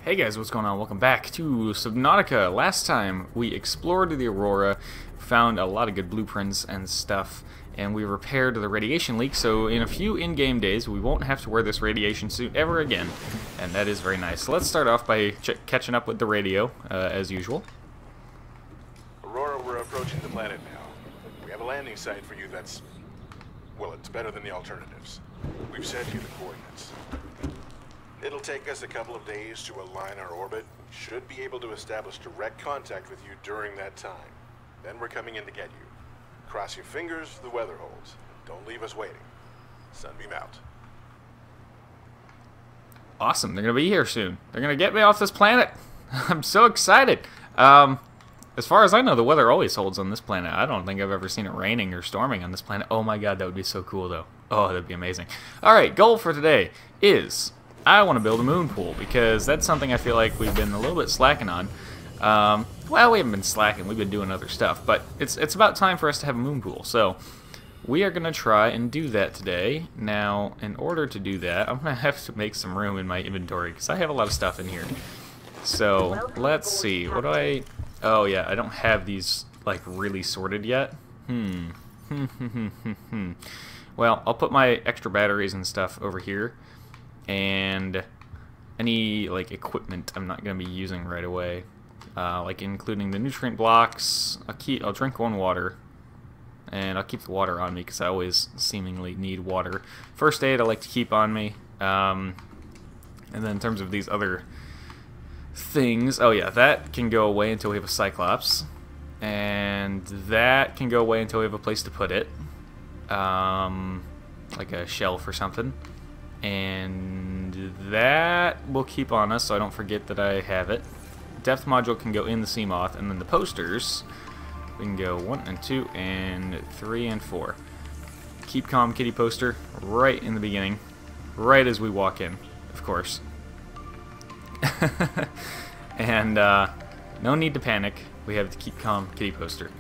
Hey guys, what's going on? Welcome back to Subnautica. Last time we explored the Aurora, found a lot of good blueprints and stuff, and we repaired the radiation leak, so in a few in-game days we won't have to wear this radiation suit ever again, and that is very nice. So let's start off by catching up with the radio, as usual. Aurora, we're approaching the planet now. We have a landing site for you that's... well, it's better than the alternatives. We've sent you the coordinates. It'll take us a couple of days to align our orbit. Should be able to establish direct contact with you during that time. Then we're coming in to get you. Cross your fingers, the weather holds. Don't leave us waiting. Sunbeam out. Awesome, they're gonna be here soon. They're gonna get me off this planet. I'm so excited. As far as I know, the weather always holds on this planet. I don't think I've ever seen it raining or storming on this planet. Oh my god, that would be so cool though. Oh, that'd be amazing. Alright, goal for today is... I want to build a moon pool, because that's something I feel like we've been a little bit slacking on. Well, we haven't been slacking, we've been doing other stuff, but it's about time for us to have a moon pool. So, we are going to try and do that today. Now, in order to do that, I'm going to have to make some room in my inventory, because I have a lot of stuff in here. So, let's see, what do I... Oh yeah, I don't have these, like, really sorted yet. Well, I'll put my extra batteries and stuff over here. And any like equipment I'm not going to be using right away, like including the nutrient blocks. I'll drink one water, and I'll keep the water on me because I always seemingly need water. First aid I like to keep on me, and then in terms of these other things, oh yeah, that can go away until we have a Cyclops, and that can go away until we have a place to put it, like a shelf or something. And that will keep on us so I don't forget that I have it. Depth module can go in the Seamoth, and then the posters, we can go 1 and 2 and 3 and 4. Keep calm kitty poster right in the beginning, right as we walk in, of course. And no need to panic, we have the keep calm kitty poster.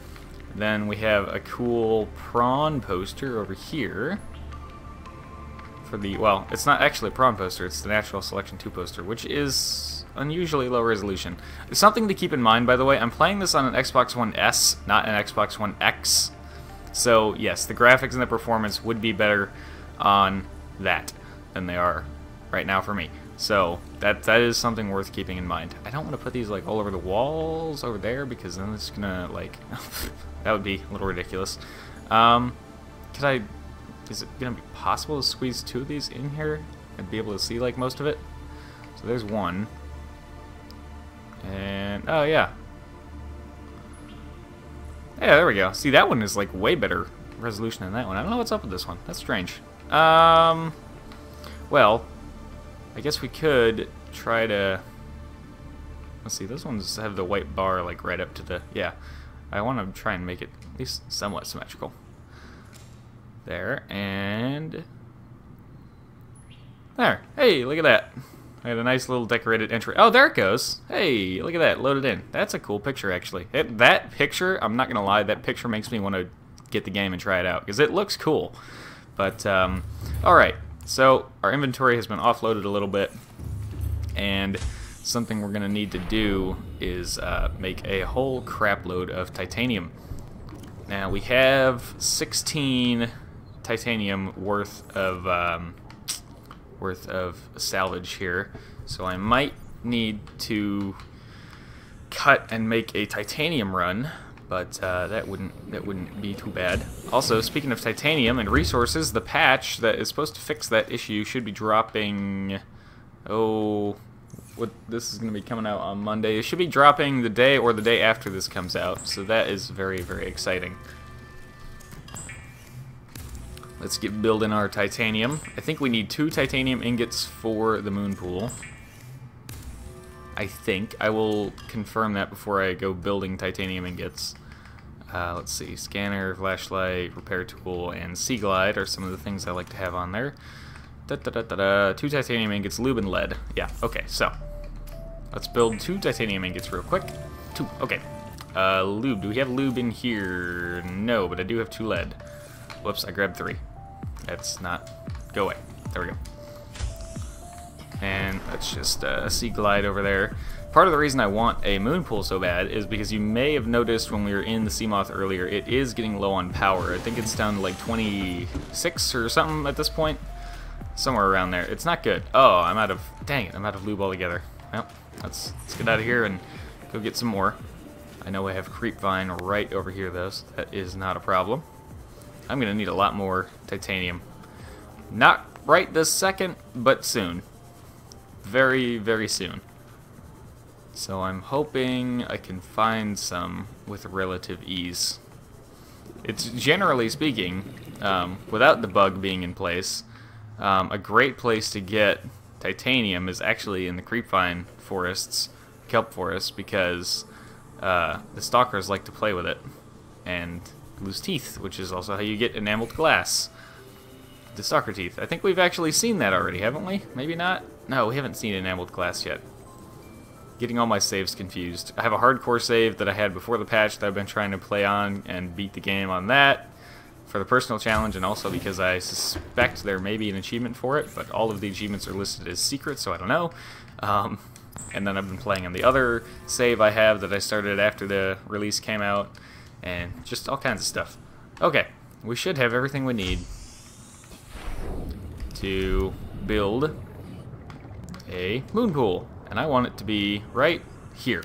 Then we have a cool prawn poster over here. For the, well, it's not actually a prawn poster, it's the Natural Selection 2 poster, which is unusually low resolution. Something to keep in mind, by the way, I'm playing this on an Xbox One S, not an Xbox One X. So, yes, the graphics and the performance would be better on that than they are right now for me. So, that is something worth keeping in mind. I don't want to put these, like, all over the walls over there, because then it's gonna, like, that would be a little ridiculous. Is it going to be possible to squeeze 2 of these in here and be able to see, like, most of it? So there's one. And, oh, yeah. Yeah, there we go. See, that one is, like, way better resolution than that one. I don't know what's up with this one. That's strange. Well, I guess we could try to... Let's see, those ones have the white bar, like, right up to the... Yeah. I want to try and make it at least somewhat symmetrical. There, and... There. Hey, look at that. I had a nice little decorated entry. Oh, there it goes. Hey, look at that. Loaded in. That's a cool picture, actually. That picture, I'm not going to lie, that picture makes me want to get the game and try it out, because it looks cool. But, alright. So, our inventory has been offloaded a little bit, and something we're going to need to do is make a whole crap load of titanium. Now, we have 16... titanium worth of salvage here, so I might need to cut and make a titanium run, but that wouldn't be too bad. Also, speaking of titanium and resources, the patch that is supposed to fix that issue should be dropping. Oh, this is going to be coming out on Monday. It should be dropping the day or the day after this comes out, so that is very, very exciting. Let's get building our titanium. I think we need 2 titanium ingots for the moon pool. I think. I will confirm that before I go building titanium ingots. Let's see. Scanner, flashlight, repair tool, and sea glide are some of the things I like to have on there. 2 titanium ingots, lube, and lead. Yeah, okay, so. Let's build 2 titanium ingots real quick. 2, okay. Lube. Do we have lube in here? No, but I do have 2 lead. Whoops, I grabbed 3. That's not... Go away. There we go. And that's just a sea glide over there. Part of the reason I want a moon pool so bad is because you may have noticed when we were in the Seamoth earlier, it is getting low on power. I think it's down to like 26 or something at this point. Somewhere around there. It's not good. Oh, I'm out of... Dang it, I'm out of lube altogether. Well, let's get out of here and go get some more. I know I have creep vine right over here, though, so that is not a problem. I'm going to need a lot more titanium. Not right this second, but soon. Very, very soon. So I'm hoping I can find some with relative ease. It's generally speaking, without the bug being in place, a great place to get titanium is actually in the creepvine forests, kelp forests, because the stalkers like to play with it and lose teeth, which is also how you get enameled glass. The stalker teeth. I think we've actually seen that already, haven't we? Maybe not? No, we haven't seen enameled glass yet. Getting all my saves confused. I have a hardcore save that I had before the patch that I've been trying to play on and beat the game on that for the personal challenge, and also because I suspect there may be an achievement for it, but all of the achievements are listed as secret, so I don't know. And then I've been playing on the other save I have that I started after the release came out, and just all kinds of stuff. Okay, we should have everything we need to build a moon pool. And I want it to be right here,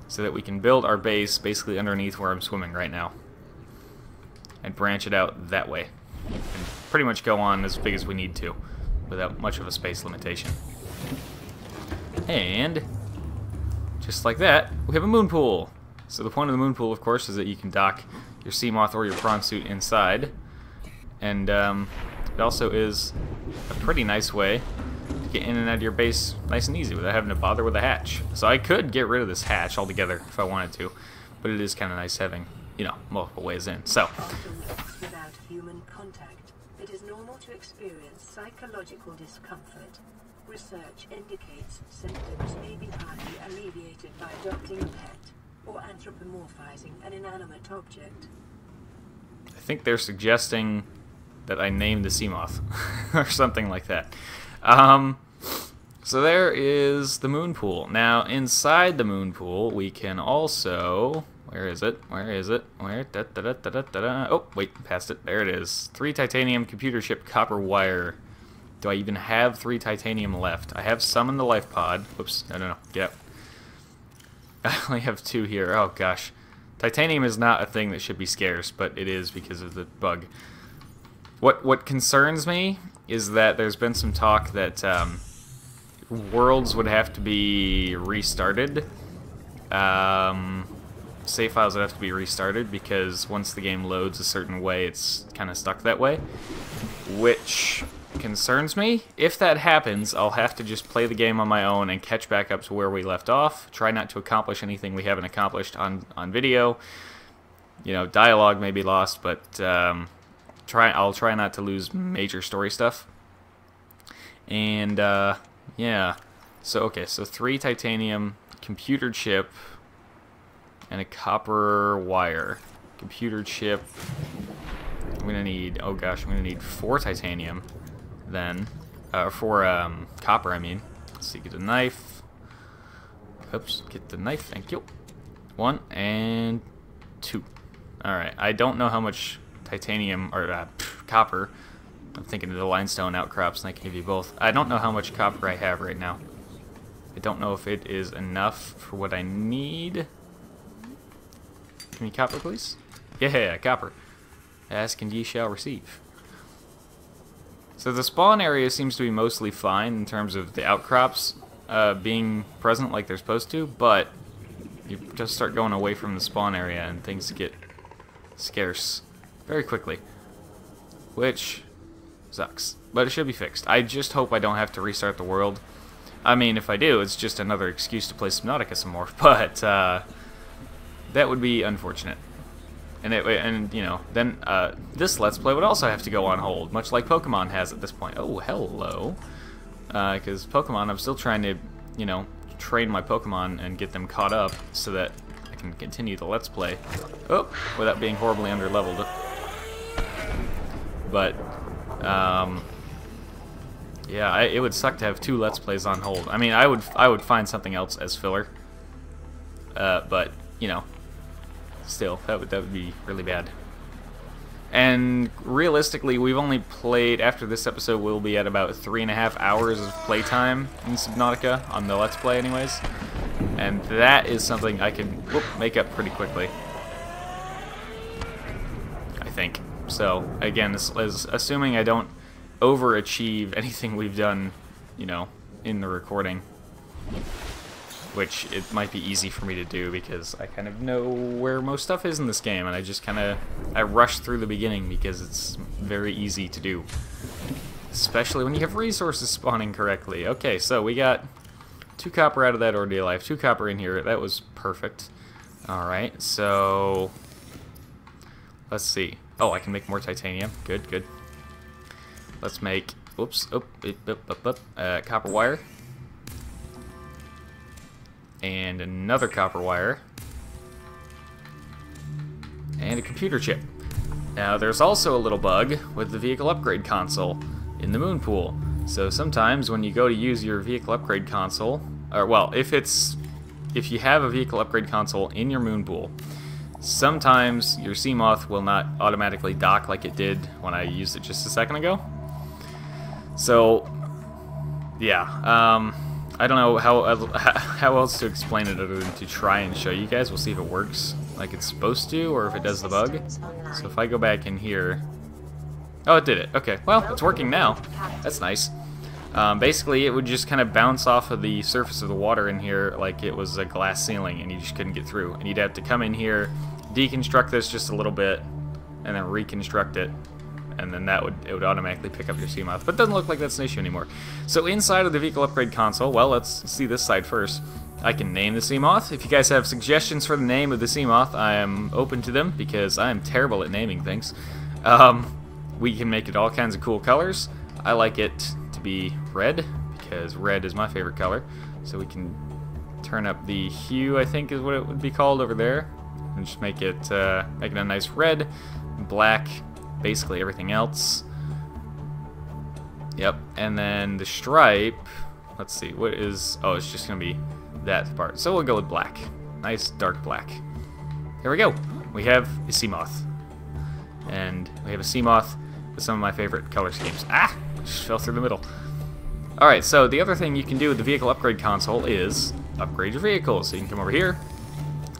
so that we can build our base basically underneath where I'm swimming right now, and branch it out that way, and pretty much go on as big as we need to, without much of a space limitation. And just like that, we have a moon pool. So the point of the moon pool, of course, is that you can dock your Seamoth or your prawn suit inside, and it also is a pretty nice way get in and out of your base nice and easy without having to bother with a hatch. So I could get rid of this hatch altogether if I wanted to, but it is kind of nice having, you know, multiple ways in. So without human contact, it is normal to experience psychological discomfort. Research indicates symptoms may be partly alleviated by adopting a pet or anthropomorphizing an inanimate object. I think they're suggesting that I name the Seamoth or something like that. So there is the moon pool. Now, inside the moon pool, we can also... Where is it? Where is it? Where? Da, da, da, da, da, da. Oh, wait, past it. There it is. 3 titanium computer chip copper wire. Do I even have 3 titanium left? I have some in the life pod. Whoops. No. Get out. I only have 2 here. Oh, gosh. Titanium is not a thing that should be scarce, but it is because of the bug. What concerns me is that there's been some talk that worlds would have to be restarted. Save files would have to be restarted because once the game loads a certain way, it's kind of stuck that way, which concerns me. If that happens, I'll have to just play the game on my own and catch back up to where we left off. Try not to accomplish anything we haven't accomplished on video. You know, dialogue may be lost, but I'll try not to lose major story stuff. And yeah, so okay, so 3 titanium, computer chip, and a copper wire. Computer chip. I'm gonna need, oh gosh, I'm gonna need 4 titanium. Then, 4 copper. I mean. Let's see, get a knife. Oops, get the knife. Thank you. 1 and 2. All right, I don't know how much titanium or copper. I'm thinking of the limestone outcrops, and I can give you both. I don't know how much copper I have right now. I don't know if it is enough for what I need. Give me copper, please. Yeah, copper. Ask and ye shall receive. So the spawn area seems to be mostly fine in terms of the outcrops being present like they're supposed to, but you just start going away from the spawn area and things get scarce very quickly, which sucks, but it should be fixed. I just hope I don't have to restart the world. I mean, if I do, it's just another excuse to play Subnautica some more, but that would be unfortunate. And you know, then this Let's Play would also have to go on hold, much like Pokemon has at this point. Oh, hello. Because Pokemon, I'm still trying to, you know, train my Pokemon and get them caught up so that I can continue the Let's Play. Oh, without being horribly underleveled. But, Yeah, it would suck to have 2 Let's Plays on hold. I mean, I would find something else as filler. But, you know, still, that would be really bad. And realistically, we've only played, after this episode, we'll be at about 3.5 hours of playtime in Subnautica, on the Let's Play anyways. And that is something I can make up pretty quickly. I think. So, again, this is assuming I don't overachieve anything we've done, you know, in the recording. Which it might be easy for me to do because I kind of know where most stuff is in this game, and I just kind of rush through the beginning because it's very easy to do, especially when you have resources spawning correctly. Okay, so we got 2 copper out of that ordeal. I have 2 copper in here. That was perfect. All right, so let's see. Oh, I can make more titanium. Good, good. Let's make copper wire. And another copper wire, and a computer chip. Now there's also a little bug with the vehicle upgrade console in the moon pool. So sometimes when you go to use your vehicle upgrade console, or well, if you have a vehicle upgrade console in your moon pool, sometimes your Seamoth will not automatically dock like it did when I used it just a second ago. So yeah, I don't know how else to explain it other than to try and show you guys. We'll see if it works like it's supposed to, or if it does the bug. So if I go back in here... Oh, it did it. Okay, well, it's working now. That's nice. Basically, it would just kind of bounce off of the surface of the water in here like it was a glass ceiling, and you just couldn't get through. And you'd have to come in here, deconstruct this just a little bit, and then reconstruct it. And then it would automatically pick up your Seamoth. But it doesn't look like that's an issue anymore. So inside of the vehicle upgrade console, well, let's see this side first. I can name the Seamoth. If you guys have suggestions for the name of the Seamoth, I am open to them because I am terrible at naming things. We can make it all kinds of cool colors. I like it to be red because red is my favorite color. So we can turn up the hue, I think is what it would be called over there, and just make it a nice red, black. Basically everything else. Yep, and then the stripe, let's see, what is, oh, it's just gonna be that part. So we'll go with black. Nice dark black. Here we go. We have a Seamoth. And we have a Seamoth with some of my favorite color schemes. Ah! Just fell through the middle. Alright, so the other thing you can do with the vehicle upgrade console is upgrade your vehicle. So you can come over here.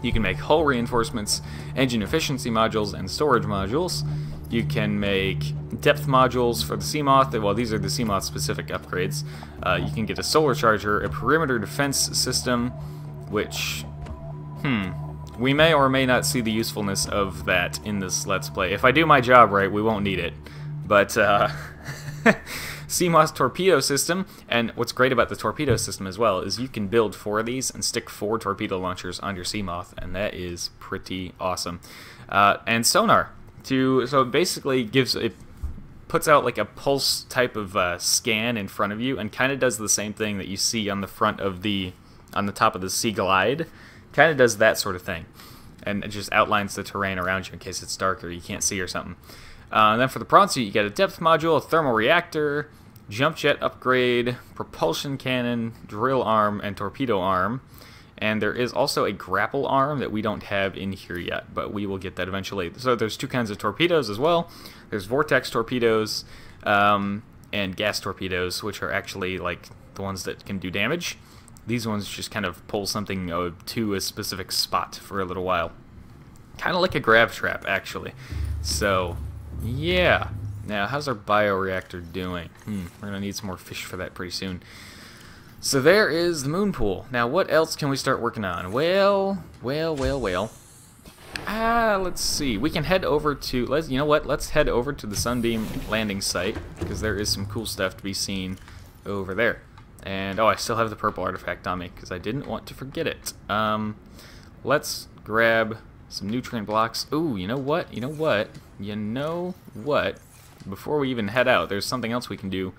You can make hull reinforcements, engine efficiency modules, and storage modules. You can make depth modules for the Seamoth. Well, these are the Seamoth specific upgrades. You can get a solar charger, a perimeter defense system, which, we may or may not see the usefulness of that in this Let's Play. If I do my job right, we won't need it. But, Seamoth torpedo system, and what's great about the torpedo system as well is you can build 4 of these and stick 4 torpedo launchers on your Seamoth, and that is pretty awesome. And sonar. So it basically puts out like a pulse type of scan in front of you, and kind of does the same thing that you see on the top of the Sea Glide. Kind of does that sort of thing, and it just outlines the terrain around you in case it's dark or you can't see or something. And then for the prawn suit, you get a depth module, a thermal reactor, jump jet upgrade, propulsion cannon, drill arm, and torpedo arm. And there is also a grapple arm that we don't have in here yet, but we will get that eventually. So there's 2 kinds of torpedoes as well. There's vortex torpedoes and gas torpedoes, which are actually like the ones that can do damage. These ones just kind of pull something to a specific spot for a little while. Kind of like a grav trap, actually. So, yeah. Now, how's our bioreactor doing? We're going to need some more fish for that pretty soon. So there is the moon pool. Now, what else can we start working on? Well. Let's see. We can head over to, you know what? Let's head over to the Sunbeam landing site, because there is some cool stuff to be seen over there. And, oh, I still have the purple artifact on me, because I didn't want to forget it. Let's grab some nutrient blocks. Ooh, you know what? Before we even head out, there's something else we can do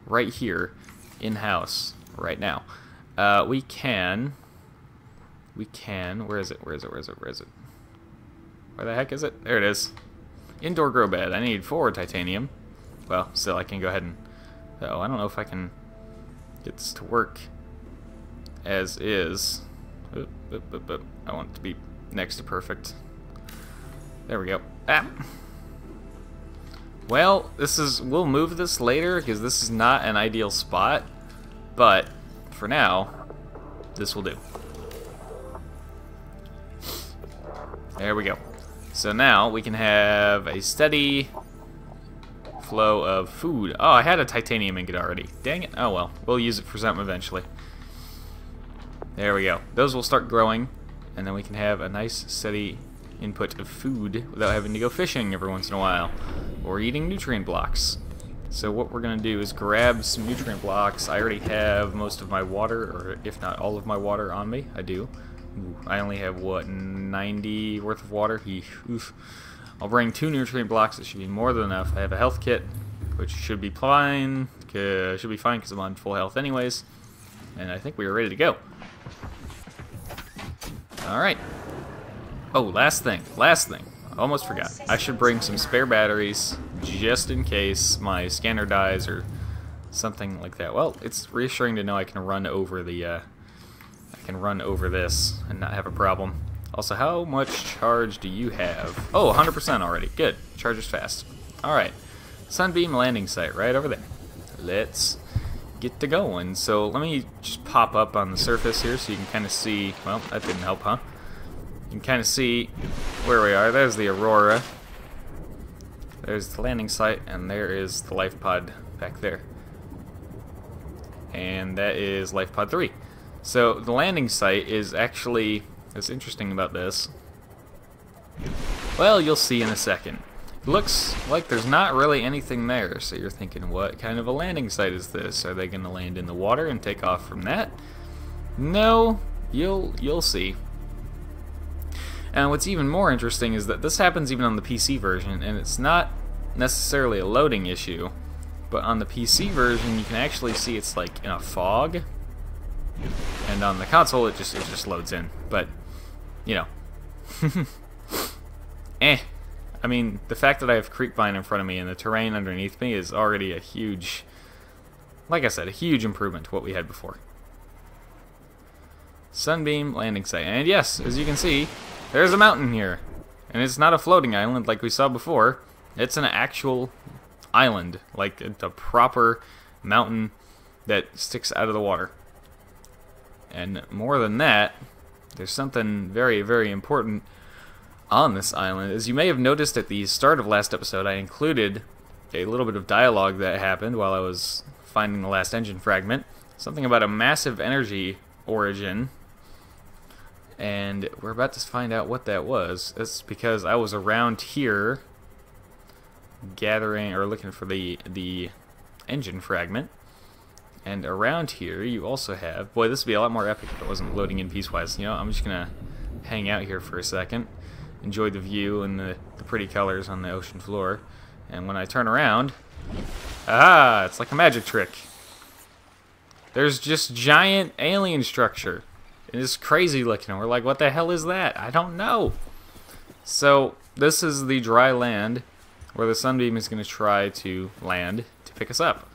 right here in-house. Right now, we can, where is it? Where the heck is it? There it is. Indoor grow bed. I need 4 titanium. Well, still, I can go ahead and though. I don't know if I can get this to work as is. Oop, oop, oop, oop. I want it to be next to perfect. There we go. Ah. Well, we'll move this later because this is not an ideal spot, but for now, this will do. There we go. So now we can have a steady flow of food. Oh, I had a titanium ingot already. Dang it. Oh well, we'll use it for something eventually. There we go. Those will start growing, and then we can have a nice steady input of food without having to go fishing every once in a while or eating nutrient blocks. So what we're going to do is grab some nutrient blocks. I already have most of my water, or if not all of my water on me. I do. Ooh, I only have, what, 90 worth of water? Oof. I'll bring 2 nutrient blocks. It should be more than enough. I have a health kit, which should be fine. Should be fine because I'm on full health anyways. And I think we are ready to go. Alright. Oh, last thing. Almost forgot. I should bring some spare batteries just in case my scanner dies or something like that. Well, it's reassuring to know I can run over the this and not have a problem. Also, how much charge do you have? Oh, 100% already. Good. Charges fast. Alright. Sunbeam landing site right over there. Let's get to going. So let me just pop up on the surface here so you can kind of see. Well, that didn't help, huh? You can kind of see where we are. There's the Aurora. There's the landing site, and there is the life pod back there. And that is life pod 3. So the landing site is actually, what's interesting about this, well, you'll see in a second. It looks like there's not really anything there, so you're thinking, what kind of a landing site is this? Are they going to land in the water and take off from that? No, you'll see. And what's even more interesting is that this happens even on the PC version, and it's not necessarily a loading issue, but on the PC version you can actually see it's like in a fog, and on the console it just loads in. But you know, I mean, the fact that I have Creepvine in front of me and the terrain underneath me is already a huge, like I said, a huge improvement to what we had before. Sunbeam landing site, and yes, as you can see, there's a mountain here, and it's not a floating island like we saw before. It's an actual island, like a proper mountain that sticks out of the water. And more than that, there's something very, very important on this island. As you may have noticed at the start of last episode, I included a little bit of dialogue that happened while I was finding the last engine fragment. Something about a massive energy origin. And we're about to find out what that was. It's because I was around here gathering or looking for the engine fragment. And around here you also have, boy, this would be a lot more epic if it wasn't loading in piecewise. You know, I'm just gonna hang out here for a second, enjoy the view and the pretty colors on the ocean floor. And when I turn around, ah, it's like a magic trick. There's just giant alien structure. It is crazy looking. We're like, what the hell is that? I don't know. So this is the dry land where the Sunbeam is going to try to land to pick us up.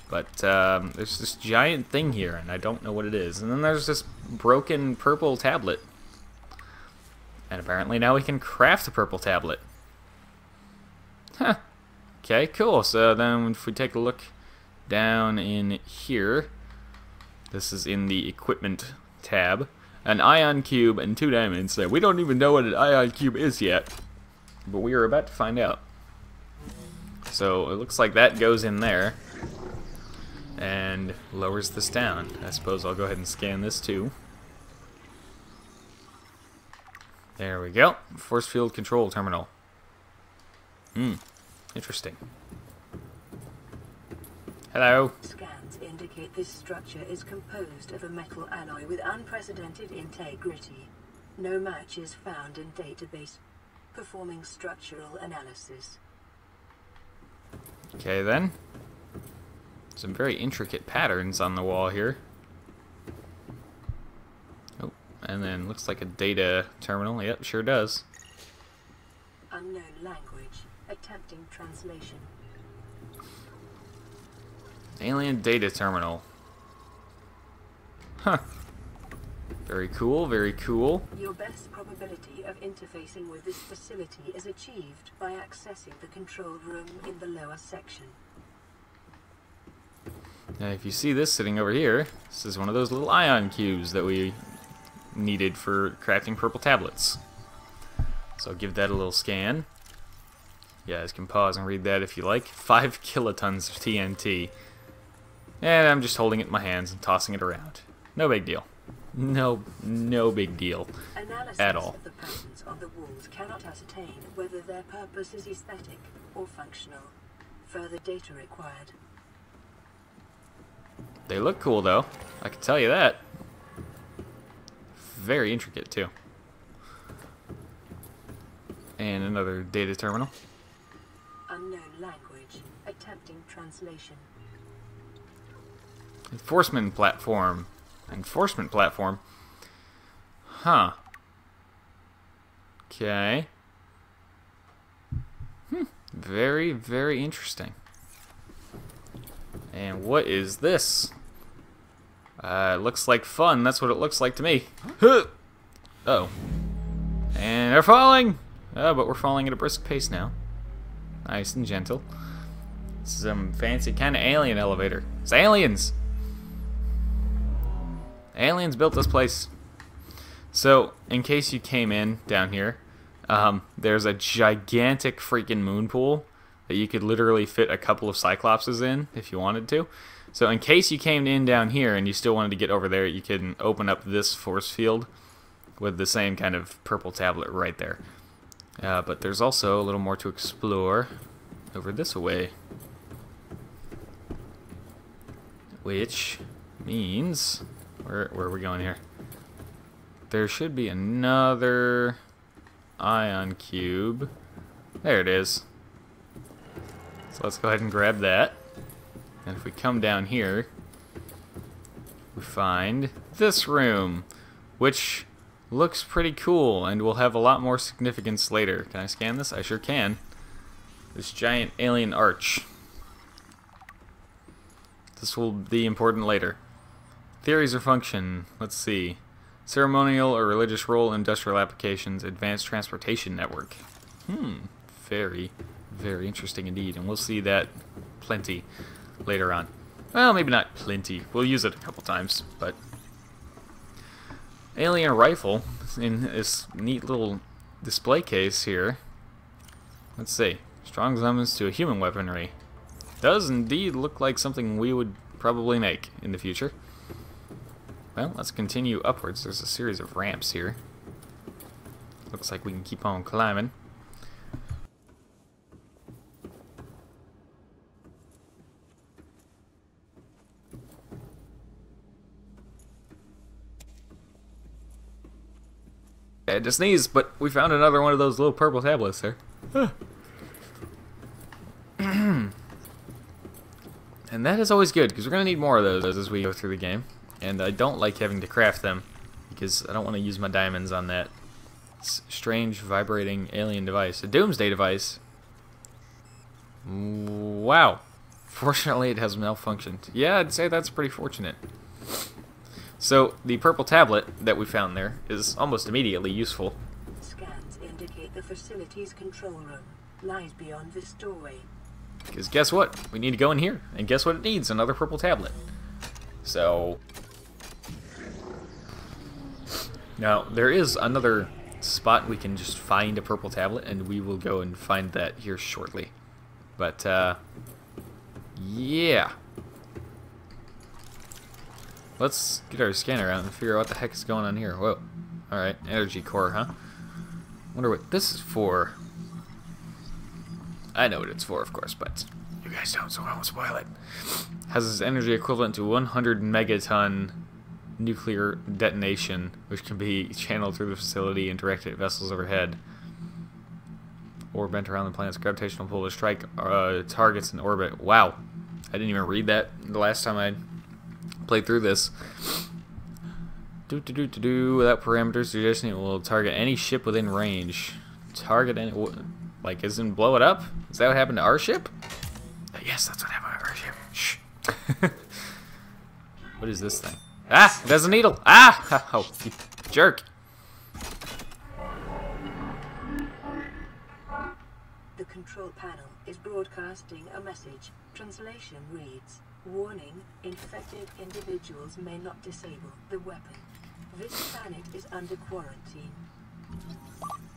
But there's this giant thing here, and I don't know what it is. And then there's this broken purple tablet. And apparently now we can craft a purple tablet. Huh. Okay, cool. So then if we take a look down in here, this is in the equipment tab. An ion cube and 2 diamonds there. We don't even know what an ion cube is yet, but we are about to find out. So it looks like that goes in there and lowers this down. I suppose I'll go ahead and scan this too. There we go. Force field control terminal. Interesting. Hello. Scans indicate this structure is composed of a metal alloy with unprecedented integrity. No match is found in database. Performing structural analysis. Okay then. Some very intricate patterns on the wall here. Oh, and then looks like a data terminal. Yep, sure does. Unknown language. Attempting translation. Alien data terminal. Huh. Very cool, very cool. Your best probability of interfacing with this facility is achieved by accessing the control room in the lower section. Now, if you see this sitting over here, this is one of those little ion cubes that we needed for crafting purple tablets. So I'll give that a little scan. You guys can pause and read that if you like. 5 kilotons of TNT. And I'm just holding it in my hands and tossing it around. No big deal. No big deal Analysis at all. of the patterns on the walls cannot ascertain whether their purpose is aesthetic or functional. Further data required. They look cool though, I can tell you that. Very intricate too. And another data terminal. Unknown language. Attempting translation. Enforcement platform. Enforcement platform. Huh. Okay. Very, very interesting. And what is this? It looks like fun. That's what it looks like to me. Oh. And they're falling! Oh, but we're falling at a brisk pace now. Nice and gentle. Some fancy kind of alien elevator. It's aliens! Aliens built this place. So, in case you came in down here, there's a gigantic freaking moon pool that you could literally fit a couple of Cyclopses in if you wanted to. So in case you came in down here and you still wanted to get over there, you can open up this force field with the same kind of purple tablet right there. But there's also a little more to explore over this way. Which means... Where are we going here? There should be another ion cube. There it is. So let's go ahead and grab that. And if we come down here, we find this room, which looks pretty cool and will have a lot more significance later. Can I scan this? I sure can. This giant alien arch. This will be important later. Theories or function. Let's see. Ceremonial or religious role in industrial applications. Advanced transportation network. Very, very interesting indeed. And we'll see that plenty later on. Well, maybe not plenty. We'll use it a couple times, but... Alien rifle in this neat little display case here. Let's see. Strong resemblance to a human weaponry. Does indeed look like something we would probably make in the future. Well, let's continue upwards. There's a series of ramps here. Looks like we can keep on climbing. I had to sneeze, but we found another one of those little purple tablets there. And that is always good, because we're going to need more of those as we go through the game. And I don't like having to craft them, because I don't want to use my diamonds on that strange vibrating alien device. A doomsday device. Wow. Fortunately, it has malfunctioned. Yeah, I'd say that's pretty fortunate. So, the purple tablet that we found there is almost immediately useful. Scans indicate the facility's control room lies beyond this doorway. Because guess what? We need to go in here. And guess what it needs? Another purple tablet. So... Now, there is another spot we can just find a purple tablet, and we will go and find that here shortly. But, yeah. Let's get our scanner out and figure out what the heck is going on here. Whoa. Alright, energy core, huh? Wonder what this is for. I know what it's for, of course, but you guys don't, so I won't spoil it. Has its energy equivalent to 100 megaton nuclear detonation, which can be channeled through the facility and directed at vessels overhead, or bent around the planet's gravitational pull to strike targets in orbit. Wow. I didn't even read that the last time I played through this. Without parameters, suggesting it will target any ship within range. Target any... Like, as in blow it up? Is that what happened to our ship? Yes, that's what happened to our ship. Shh. What is this thing? Ah! There's a needle! Ah! Oh, you jerk. The control panel is broadcasting a message. Translation reads, "Warning, infected individuals may not disable the weapon. This planet is under quarantine.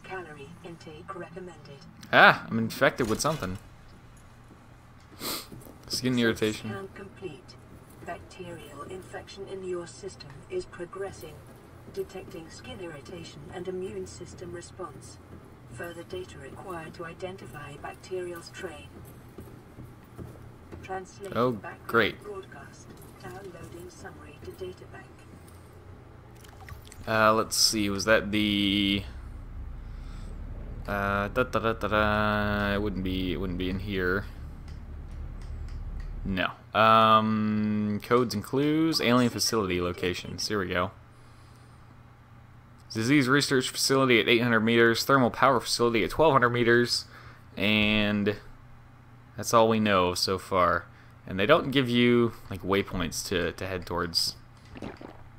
Calorie intake recommended." Ah! I'm infected with something. Skin irritation. Scan complete. Bacterial infection in your system is progressing. Detecting skin irritation and immune system response. Further data required to identify bacterial strain. Translate Oh, background great. broadcast. Downloading summary to databank. Let's see. Was that the? It wouldn't be. It wouldn't be in here. No. Codes and clues. Alien facility locations. Here we go. Disease research facility at 800 meters. Thermal power facility at 1200 meters. And that's all we know so far. And they don't give you like waypoints to head towards.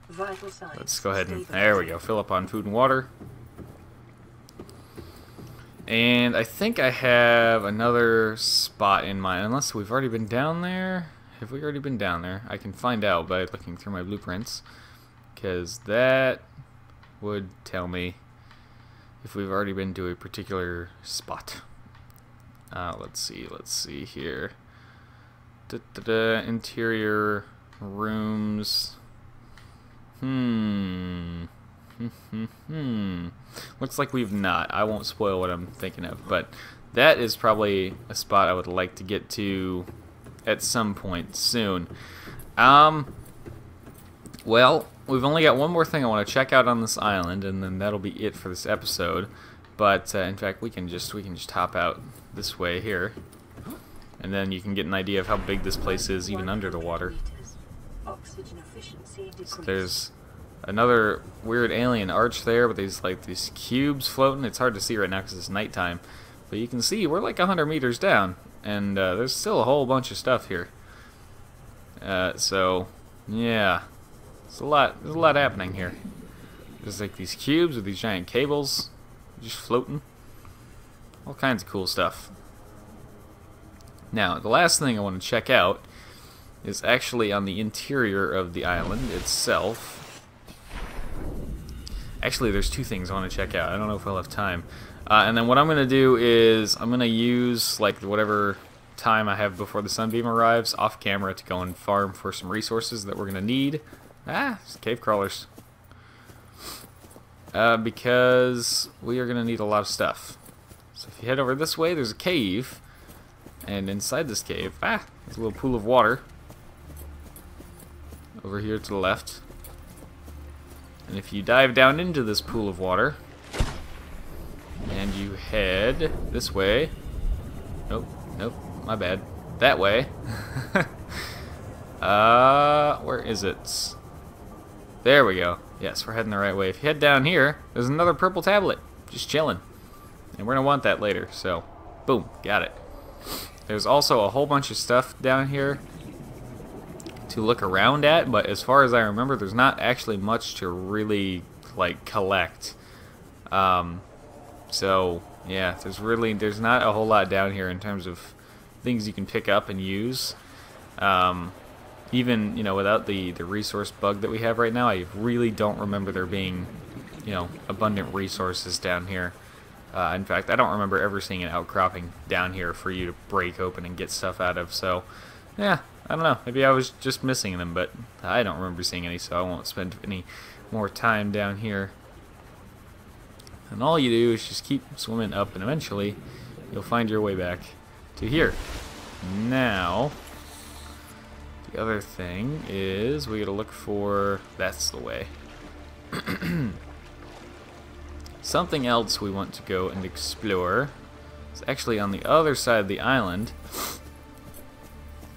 Vital signs. Let's go ahead and there we go. Fill up on food and water. And I think I have another spot in mind, unless we've already been down there. Have we already been down there? I can find out by looking through my blueprints, because that would tell me if we've already been to a particular spot. Let's see here. Interior rooms. Looks like we've not. I won't spoil what I'm thinking of, but that is probably a spot I would like to get to at some point soon. Well, we've only got one more thing I want to check out on this island, and then that'll be it for this episode. But in fact, we can just hop out this way here, and then you can get an idea of how big this place is, even under the water. Oxygen efficiency So there's another weird alien arch there, but there's like these cubes floating. It's hard to see right now because it's nighttime, but you can see we're like 100 meters down, and there's still a whole bunch of stuff here. So yeah, there's a lot happening here. There's like these cubes with these giant cables just floating. All kinds of cool stuff. Now, the last thing I want to check out is actually on the interior of the island itself. Actually, there's two things I want to check out. I don't know if we'll have time. And then what I'm going to do is I'm going to use like whatever time I have before the sunbeam arrives off camera to go and farm for some resources that we're going to need. It's cave crawlers. Because we are going to need a lot of stuff. So if you head over this way, there's a cave. And inside this cave, there's a little pool of water. Over here to the left. And if you dive down into this pool of water, and you head this way, nope, my bad, that way, where is it? There we go. Yes, we're heading the right way. If you head down here, there's another purple tablet, just chilling. And we're going to want that later, so, boom, got it. There's also a whole bunch of stuff down here to look around at, but as far as I remember, there's not actually much to really like collect. So yeah, there's not a whole lot down here in terms of things you can pick up and use. Even without the resource bug that we have right now, I really don't remember there being abundant resources down here. In fact, I don't remember ever seeing an outcropping down here for you to break open and get stuff out of. So yeah, I don't know. Maybe I was just missing them, but I don't remember seeing any, so I won't spend any more time down here. And all you do is just keep swimming up, and eventually you'll find your way back to here. Now, the other thing is we gotta look for... That's the way. Something else we want to go and explore is actually on the other side of the island.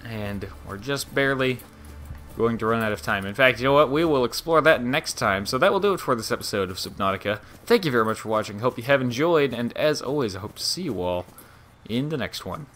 And we're just barely going to run out of time. In fact, you know what? We will explore that next time. So that will do it for this episode of Subnautica. Thank you very much for watching. Hope you have enjoyed. And as always, I hope to see you all in the next one.